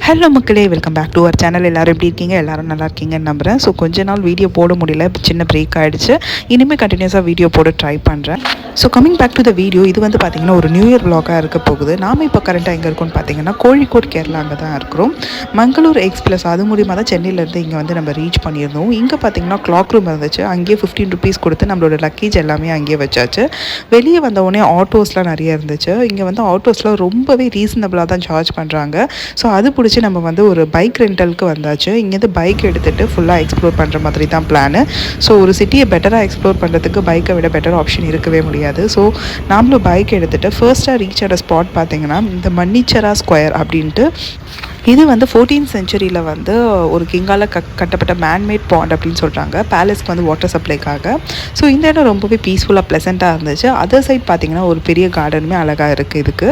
Hello மக்களே, welcome back to our channel. எல்லோரும் எப்படி இருக்கீங்க? எல்லோரும் நல்லா இருக்கீங்கன்னு நம்புகிறேன். ஸோ கொஞ்ச நாள் வீடியோ போட முடியல, சின்ன பிரேக் ஆகிடுச்சு. இனிமேல் கண்டினியூஸாக வீடியோ போட ட்ரை பண்ணுறேன். So coming back to the video, இது வந்து பார்த்திங்கன்னா ஒரு நியூ இயர் விலாகாக இருக்க போகுது. நாம் இப்போ கரண்ட்டாக எங்கே இருக்கோம்னு பார்த்தீங்கன்னா கோழிக்கோட் கேரளா அங்கே தான் இருக்கிறோம். மங்களூர் எக்ஸ்பிரஸ் அது மூலிமா தான் சென்னையிலேருந்து இங்கே வந்து நம்ம ரீச் பண்ணியிருந்தோம். இங்கே பார்த்தீங்கன்னா கிளாக் ரூம் இருந்துச்சு. அங்கேயே 15 ருபீஸ் கொடுத்து நம்மளோட லக்கேஜ் எல்லாமே அங்கேயே வச்சாச்சு. வெளியே வந்தவுடனே ஆட்டோஸ்லாம் நிறைய இருந்துச்சு. இங்கே வந்து ஆட்டோஸ்லாம் ரொம்பவே ரீசனபிளாக தான் சார்ஜ் பண்ணுறாங்க. ஸோ அது பிடிச்சி நம்ம வந்து ஒரு பைக் ரெண்டலுக்கு வந்தாச்சு. இங்கேருந்து பைக் எடுத்துகிட்டு ஃபுல்லாக எக்ஸ்ப்ளோர் பண்ணுற மாதிரி தான் பிளானு. ஸோ ஒரு சிட்டியை பெட்டராக எக்ஸ்ப்ளோர் பண்ணுறதுக்கு பைக்கை விட பெட்டர் ஆப்ஷன் இருக்கவே முடியாது. ஸோ நாமளும் பைக் எடுத்துகிட்டு ஃபர்ஸ்ட்டாக ரீச் ஆகிற ஸ்பாட் பார்த்திங்கன்னா இந்த மன்னிச்சரா ஸ்கொயர் அப்படின்ட்டு. இது வந்து 14th செஞ்சுரியில் வந்து ஒரு கிங்கால் கட்டப்பட்ட மேன்மேட் பாண்ட் அப்படின்னு சொல்கிறாங்க, பேலஸ்க்கு வந்து வாட்டர் சப்ளைக்காக. ஸோ இந்த இடம் ரொம்பவே பீஸ்ஃபுல்லாக ப்ளசண்ட்டாக இருந்துச்சு. அதர் சைட் பார்த்திங்கன்னா ஒரு பெரிய கார்டனுமே அழகாக இருக்குது இதுக்கு.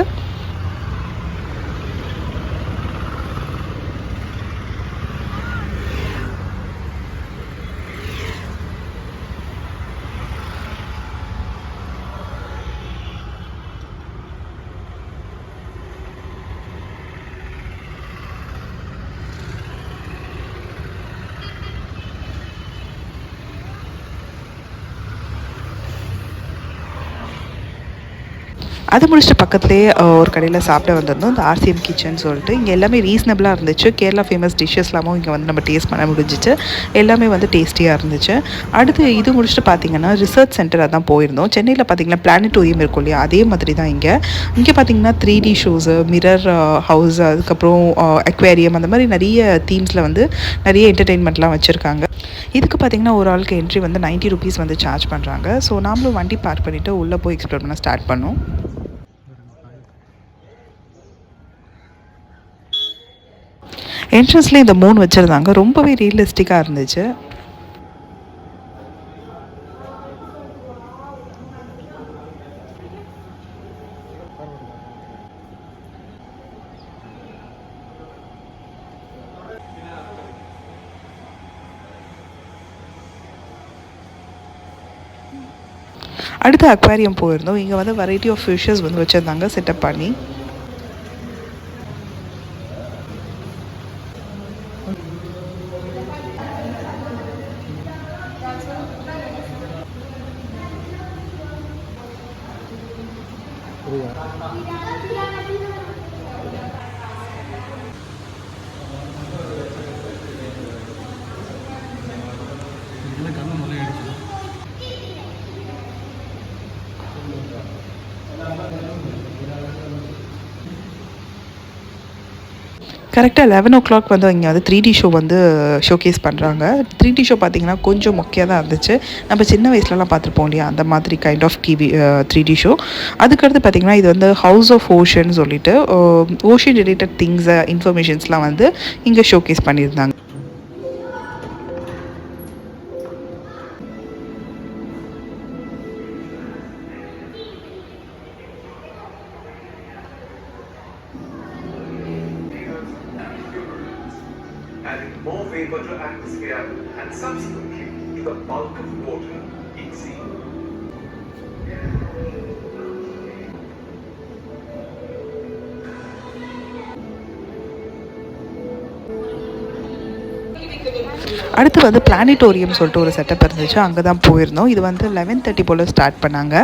அது முடிச்சுட்டு பக்கத்துலேயே ஒரு கடையில் சாப்பிட வந்திருந்தோம், இந்த ஆர்சிஎம் கிச்சன் சொல்லிட்டு. இங்கே எல்லாமே ரீசனபிளாக இருந்துச்சு. கேரளா ஃபேமஸ் டிஷ்ஷஸ்லாமும் இங்கே வந்து நம்ம டேஸ்ட் பண்ண முடிஞ்சிச்சு. எல்லாமே வந்து டேஸ்டியாக இருந்துச்சு. அடுத்து இது முடிச்சுட்டு பார்த்திங்கன்னா ரிசர்ச் சென்டர் அதான் போயிருந்தோம். சென்னையில் பார்த்திங்கன்னா பிளானட்டோரியம் இருக்கும் இல்லையா, அதே மாதிரி தான் இங்கே பார்த்திங்கன்னா 3D ஷோஸு, மிரர் ஹவுஸ், அதுக்கப்புறம் அக்வேரியம், அந்த மாதிரி நிறைய தீம்ஸில் வந்து நிறைய என்டர்டெயின்மெண்ட்லாம் வச்சுருக்காங்க. இதுக்கு பார்த்திங்கன்னா ஒரு ஆளுக்கு என்ட்ரி வந்து 90 ருபீஸ் வந்து சார்ஜ் பண்ணுறாங்க. ஸோ நாமளும் வண்டி பார்க் பண்ணிவிட்டு உள்ளே போய் எக்ஸ்ப்ளோர் பண்ண ஸ்டார்ட் பண்ணோம். என்ட்ரன்ஸ்லேயே இந்த 3 வச்சுருந்தாங்க. ரொம்பவே ரியலிஸ்டிக்காக இருந்துச்சு. அடுத்து அக்வாரியம் போயிருந்தோம். இங்கே வந்து வெரைட்டி ஆஃப் ஃபிஷ்ஷஸ் வந்து வச்சுருந்தாங்க செட்டப் பண்ணி. கரெக்டாக 11 o'clock வந்து இங்கே வந்து 3D ஷோ வந்து ஷோகேஸ் பண்ணுறாங்க. 3D ஷோ பார்த்திங்கன்னா கொஞ்சம் மொக்கையாக தான் இருந்துச்சு. நம்ம சின்ன வயசுலலாம் பார்த்துருப்போம் இல்லையா, அந்த மாதிரி கைண்ட் ஆஃப் 3D ஷோ. அதுக்கடுத்து பார்த்திங்கன்னா இது வந்து ஹவுஸ் ஆஃப் ஓஷன் சொல்லிட்டு ஓஷன் ரிலேட்டட் திங்ஸை இன்ஃபர்மேஷன்ஸ்லாம் வந்து இங்கே ஷோகேஸ் பண்ணியிருந்தாங்க. adding more vapor to atmosphere and subsequently to the bulk of water in sea. அடுத்து வந்து பிளானட்டோரியம் சொல்லிட்டு ஒரு செட்டப் இருந்துச்சு, அங்கே தான் போயிருந்தோம். இது வந்து 11:30 போல் ஸ்டார்ட் பண்ணாங்க.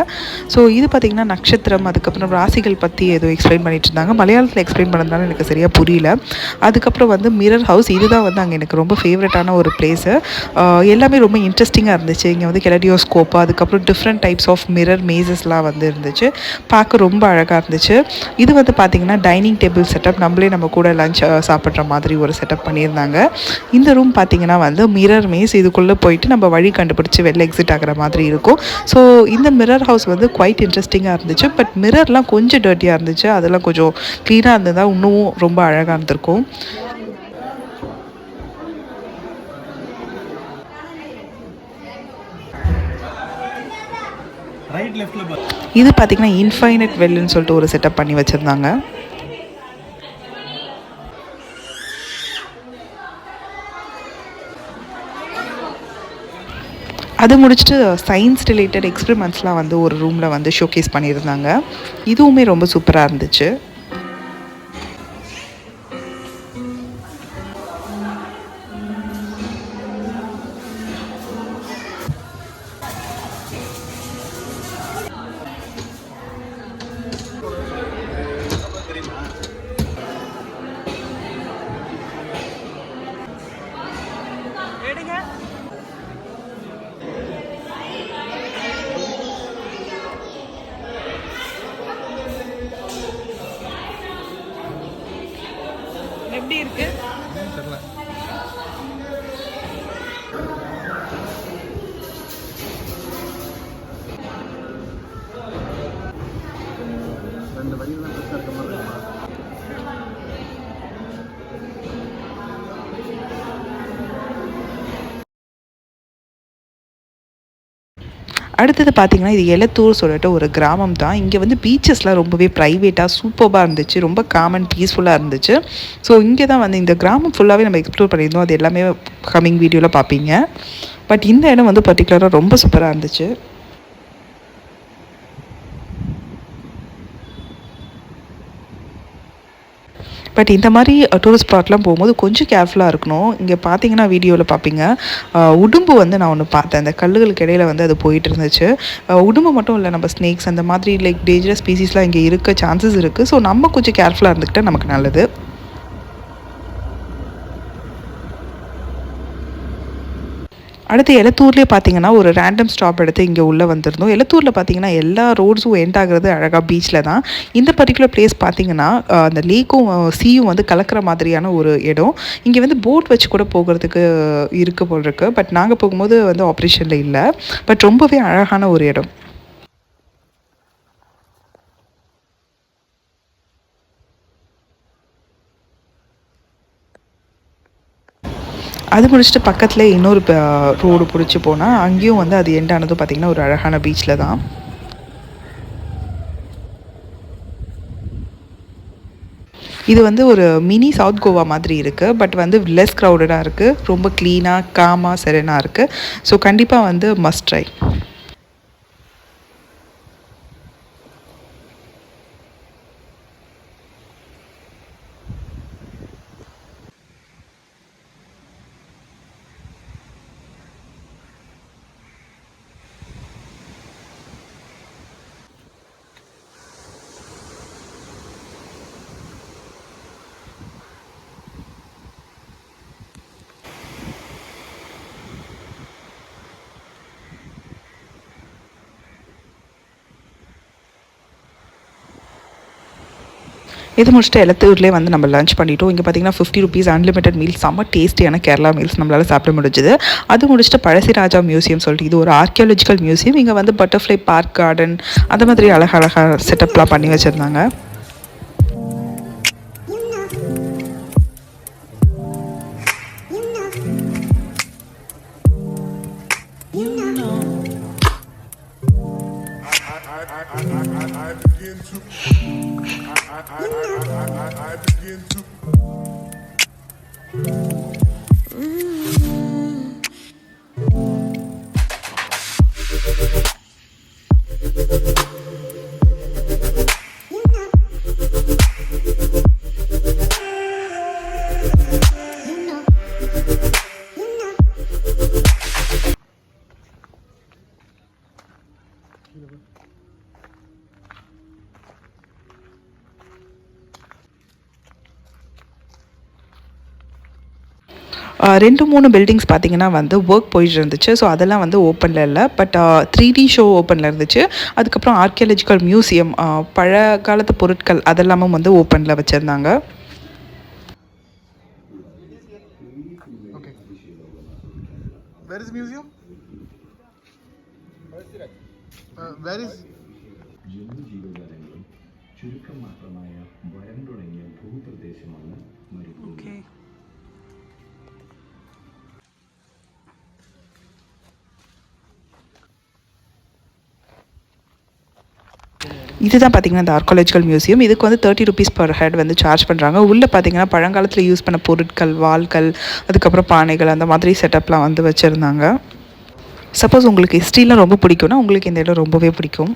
ஸோ இது பார்த்திங்கன்னா நட்சத்திரம், அதுக்கப்புறம் ராசிகள் பற்றி ஏதோ எக்ஸ்பிளைன் பண்ணிட்டு இருந்தாங்க. மலையாளத்தில் எக்ஸ்பிளைன் பண்ணதுனால எனக்கு சரியாக புரியல. அதுக்கப்புறம் வந்து மிரர் ஹவுஸ், இதுதான் வந்து அங்கே எனக்கு ரொம்ப ஃபேவரட்டான ஒரு பிளேஸு. எல்லாமே ரொம்ப இன்ட்ரெஸ்டிங்காக இருந்துச்சு. இங்கே வந்து கெலடியோஸ்கோப்பு, அதுக்கப்புறம் டிஃப்ரெண்ட் டைப்ஸ் ஆஃப் மிரர் மேசஸ்லாம் வந்து இருந்துச்சு. பார்க்க ரொம்ப அழகாக இருந்துச்சு. இது வந்து பார்த்திங்கன்னா டைனிங் டேபிள் செட்டப், நம்ம கூட லஞ்ச் சாப்பிட்ற மாதிரி ஒரு செட்டப் பண்ணியிருந்தாங்க. இந்த ரூம் பார்த்திங்கன்னா வந்து மிரர் மேஸ், இதுக்குள்ளே போயிட்டு நம்ம வழி கண்டுபிடிச்சி வெளில எக்ஸிட் ஆகிற மாதிரி இருக்கும். ஸோ இந்த மிரர் ஹவுஸ் வந்து குவைட் இன்ட்ரெஸ்டிங்காக இருந்துச்சு. பட் மிரர்லாம் கொஞ்சம் டர்ட்டியாக இருந்துச்சு. அதெல்லாம் கொஞ்சம் க்ளீனாக இருந்ததா இன்னும் ரொம்ப அழகாக இருந்திருக்கும். இது பார்த்திங்கன்னா இன்ஃபைனட் வெல்லுன்னு சொல்லிட்டு ஒரு செட்டப் பண்ணி வச்சுருந்தாங்க. அது முடிச்சுட்டு சயின்ஸ் ரிலேட்டட் எக்ஸ்பெரிமெண்ட்ஸ்லாம் வந்து ஒரு ரூமில் வந்து ஷோகேஸ் பண்ணியிருந்தாங்க. இதுவுமே ரொம்ப சூப்பராக இருந்துச்சு. எப்படி இருக்கு? தெரியல. ரெண்டு வழியெல்லாம் பெருசாக இருக்க மாதிரி இருக்குமா? அடுத்தது பார்த்தீங்கன்னா இது எலத்தூர் சொல்லிட்டு ஒரு கிராமம் தான். இங்கே வந்து பீச்சஸ்லாம் ரொம்பவே ப்ரைவேட்டாக சூப்பராக இருந்துச்சு, ரொம்ப காமன் பீஸ்ஃபுல்லாக இருந்துச்சு. ஸோ இங்கே தான் வந்து இந்த கிராமம் ஃபுல்லாகவே நம்ம எக்ஸ்ப்ளோர் பண்ணியிருந்தோம். அது எல்லாமே கம்மிங் வீடியோவில் பார்ப்பீங்க. பட் இந்த இடம் வந்து பர்டிகுலராக ரொம்ப சூப்பராக இருந்துச்சு. பட் இந்த மாதிரி டூரிஸ்ட் ஸ்பாட்லாம் போகும்போது கொஞ்சம் கேர்ஃபுல்லாக இருக்கணும். இங்கே பார்த்தீங்கன்னா வீடியோவில் பார்ப்பீங்க, உடும்பு வந்து நான் ஒன்று பார்த்தேன். அந்த கல்லுகளுக்கு இடையில வந்து அது போயிட்டு இருந்துச்சு. உடும்பு மட்டும் இல்லை, நம்ம ஸ்னேக்ஸ் அந்த மாதிரி லைக் டேஞ்சரஸ் ஸ்பீசிஸ்லாம் இங்கே இருக்க சான்சஸ் இருக்குது. ஸோ நம்ம கொஞ்சம் கேர்ஃபுல்லாக இருந்துக்கிட்டால் நமக்கு நல்லது. அடுத்து எலத்தூர்லேயே பார்த்தீங்கன்னா ஒரு ரேண்டம் ஸ்டாப் எடுத்து இங்கே உள்ளே வந்திருந்தோம். எலத்தூரில் பார்த்தீங்கன்னா எல்லா ரோட்ஸும் எண்ட் ஆகுறது அழகாக பீச்சில் தான். இந்த பர்டிகுலர் பிளேஸ் பார்த்தீங்கன்னா அந்த லேக்கும் சீயும் வந்து கலக்கிற மாதிரியான ஒரு இடம். இங்கே வந்து போட் வச்சு கூட போகிறதுக்கு இருக்க போல் இருக்குது. பட் நாங்கள் போகும்போது வந்து ஆப்ரேஷனில் இல்லை. பட் ரொம்பவே அழகான ஒரு இடம். அது முடிச்சுட்டு பக்கத்தில் இன்னொரு ரோடு பிடிச்சி போனால் அங்கேயும் வந்து அது எண்டானதும் பார்த்திங்கன்னா ஒரு அழகான பீச்சில் தான். இது வந்து ஒரு மினி சவுத் கோவா மாதிரி இருக்குது. பட் வந்து லெஸ் க்ரௌடடாக இருக்குது, ரொம்ப க்ளீனாக காமாக செரனாக இருக்குது. ஸோ கண்டிப்பாக வந்து மஸ்ட் ட்ரை. இது முடிச்சுட்டு எலத்தூர்லேயே வந்து நம்ம லஞ்ச் பண்ணிட்டோம். இங்கே பார்த்தீங்கன்னா 50 ருபீஸ் அன்லிமிட்டட் மீல்ஸ், செம்ம டேஸ்டியான கேரளா மீல்ஸ் நம்மளால் சாப்பிட முடிஞ்சுது. அது முடிச்சுட்டு பழசிராஜா மியூசியம் சொல்லிட்டு இது ஒரு ஆர்கியாலஜிக்கல் மியூசியம். இங்கே வந்து பட்டர்ஃப்ளை பார்க், கார்டன் அந்த மாதிரி அழகழகாக செட்டப்லாம் பண்ணி வச்சுருந்தாங்க. ரெண்டு மூணு பில்டிங்ஸ் பார்த்திங்கன்னா வந்து ஒர்க் போயிட்டு இருந்துச்சு. ஸோ அதெல்லாம் வந்து ஓப்பனில் இல்லை. பட் 3D ஷோ ஓப்பனில் இருந்துச்சு. அதுக்கப்புறம் ஆர்கியாலஜிக்கல் மியூசியம், பழைய காலத்து பொருட்கள் அதெல்லாமும் வந்து ஓப்பனில் வச்சுருந்தாங்க. Where is museum? Where is ചുരുക്കം മാത്രമായ വരണ്ടുണങ്ങിയ ഭൂപ്രദേശമാണ് മരുഭൂമി. இதுதான் பார்த்தீங்கன்னா இந்த ஆர்கியாலஜிக்கல் மியூசியம். இதுக்கு வந்து 30 ருபீஸ் பர் ஹெட் வந்து சார்ஜ் பண்ணுறாங்க. உள்ளே பார்த்தீங்கன்னா பழங்காலத்தில் யூஸ் பண்ண பொருட்கள், வாள்கள், அதுக்கப்புறம் பானைகள் அந்த மாதிரி செட்டப்லாம் வந்து வச்சுருந்தாங்க. சப்போஸ் உங்களுக்கு ஹிஸ்ட்ரிலாம் ரொம்ப பிடிக்கும்னா உங்களுக்கு இந்த இடம் ரொம்பவே பிடிக்கும்.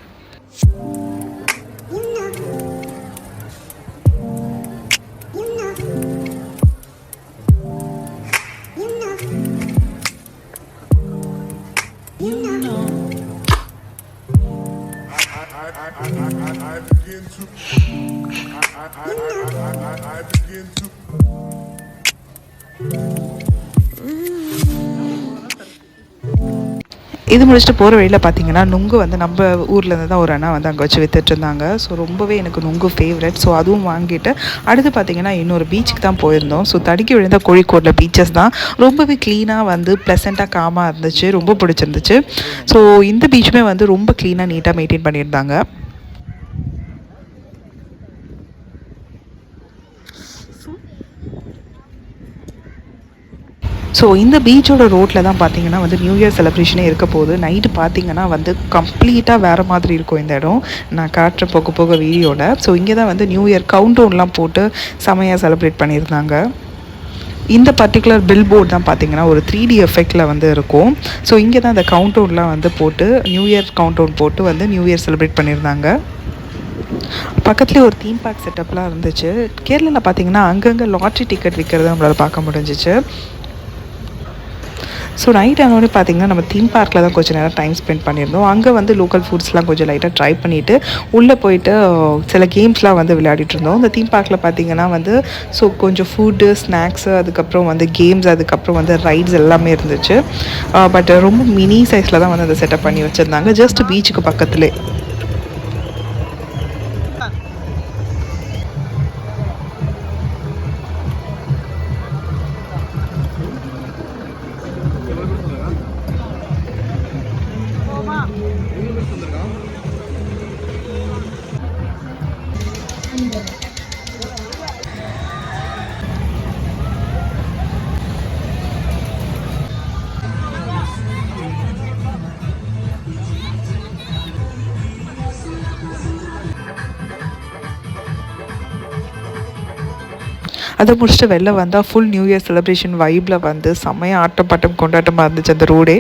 இது முடிச்சுட்டு போகிற வழியில் பார்த்தீங்கன்னா நுங்கு வந்து நம்ம ஊர்லேருந்து தான் ஒரு அண்ணா வந்து அங்கே வச்சு வித்துட்டு இருந்தாங்க. ஸோ ரொம்பவே எனக்கு நுங்கு ஃபேவரட். ஸோ அதுவும் வாங்கிட்டு அடுத்து பார்த்தீங்கன்னா இன்னொரு பீச்சுக்கு தான் போயிருந்தோம். ஸோ தடுக்கி விழுந்த கோழிக்கோடில் பீச்சஸ் தான் ரொம்பவே க்ளீனாக வந்து ப்ளசண்ட்டாக காமாக இருந்துச்சு, ரொம்ப பிடிச்சிருந்துச்சு. ஸோ இந்த பீச்சுமே வந்து ரொம்ப க்ளீனாக நீட்டாக மெயின்டைன் பண்ணியிருந்தாங்க. ஸோ இந்த பீச்சோட ரோட்டில் தான் பார்த்தீங்கன்னா வந்து நியூ இயர் செலிப்ரேஷனே இருக்க போகுது. நைட்டு பார்த்தீங்கன்னா வந்து கம்ப்ளீட்டாக வேறு மாதிரி இருக்கும் இந்த இடம். நான் காட்டுறேன் போக போக வீடியோவில். ஸோ இங்கே தான் வந்து நியூ இயர் கவுண்ட் டவுன்லாம் போட்டு செமையாக செலிப்ரேட் பண்ணியிருந்தாங்க. இந்த பர்டிகுலர் பில் போர்ட் தான் பார்த்தீங்கன்னா ஒரு 3D எஃபெக்டில் வந்து இருக்கும். ஸோ இங்கே தான் அந்த கவுண்ட் டவுன்லாம் வந்து போட்டு நியூ இயர் கவுண்ட் டவுன் போட்டு வந்து நியூ இயர் செலிப்ரேட் பண்ணியிருந்தாங்க. பக்கத்துலேயே ஒரு தீம் பார்க் செட்டப்லாம் இருந்துச்சு. கேரளாவில் பார்த்தீங்கன்னா அங்கங்கே லாட்ரி டிக்கெட் விற்கிறத நம்மளால் பார்க்க முடிஞ்சிச்சு. ஸோ நைட் ஆனோடனே பார்த்தீங்கன்னா நம்ம தீம் பார்க்கில் தான் கொஞ்சம் நேரம் டைம் ஸ்பெண்ட் பண்ணியிருந்தோம். அங்கே வந்து லோக்கல் ஃபுட்ஸ்லாம் கொஞ்சம் லைட்டாக ட்ரை பண்ணிவிட்டு உள்ளே போயிட்டு சில கேம்ஸ்லாம் வந்து விளையாடிட்டு இருந்தோம். இந்த தீம் பார்க்கில் பார்த்தீங்கன்னா வந்து ஸோ கொஞ்சம் ஃபுட்டு, ஸ்நாக்ஸு, அதுக்கப்புறம் வந்து கேம்ஸ், அதுக்கப்புறம் வந்து ரைட்ஸ் எல்லாமே இருந்துச்சு. பட் ரொம்ப மினி சைஸில் தான் வந்து அதை செட்டப் பண்ணி வச்சுருந்தாங்க, ஜஸ்ட் பீச்சுக்கு பக்கத்துலேயே. அதை முடிச்சுட்டு வெளில வந்தால் ஃபுல் நியூ இயர் செலிப்ரேஷன் வைப்பில் வந்து செம்மையாக ஆட்டம் பாட்டம் கொண்டாட்டமாக இருந்துச்சு அந்த ரோடே.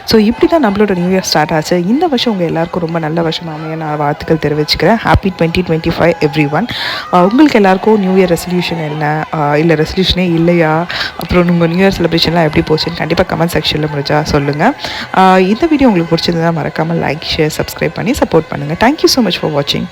ஸோ இப்படி தான் நம்மளோட நியூ இயர் ஸ்டார்ட் ஆச்சு. இந்த வருஷம் உங்கள் எல்லாருக்கும் ரொம்ப நல்ல வருஷம் அமைய நான் வாழ்த்துக்கள் தெரிவிச்சுக்கிறேன். Happy 2025 everyone. உங்களுக்கு எல்லாருக்கும் நியூ இயர் ரெசல்யூஷன் என்ன, இல்லை ரெசல்யூஷனே இல்லையா, அப்புறம் உங்கள் நியூ இயர் செலிப்ரேஷன்லாம் எப்படி போச்சுன்னு கண்டிப்பாக கமெண்ட் செக்ஷனில் முடிஞ்சா சொல்லுங்கள். இந்த வீடியோ உங்களுக்கு பிடிச்சிருந்தா மறக்காமல் லைக், ஷேர், சப்ஸ்கிரைப் பண்ணி சப்போர்ட் பண்ணுங்கள். தேங்க்யூ ஸோ மச் ஃபார் வாட்சிங்.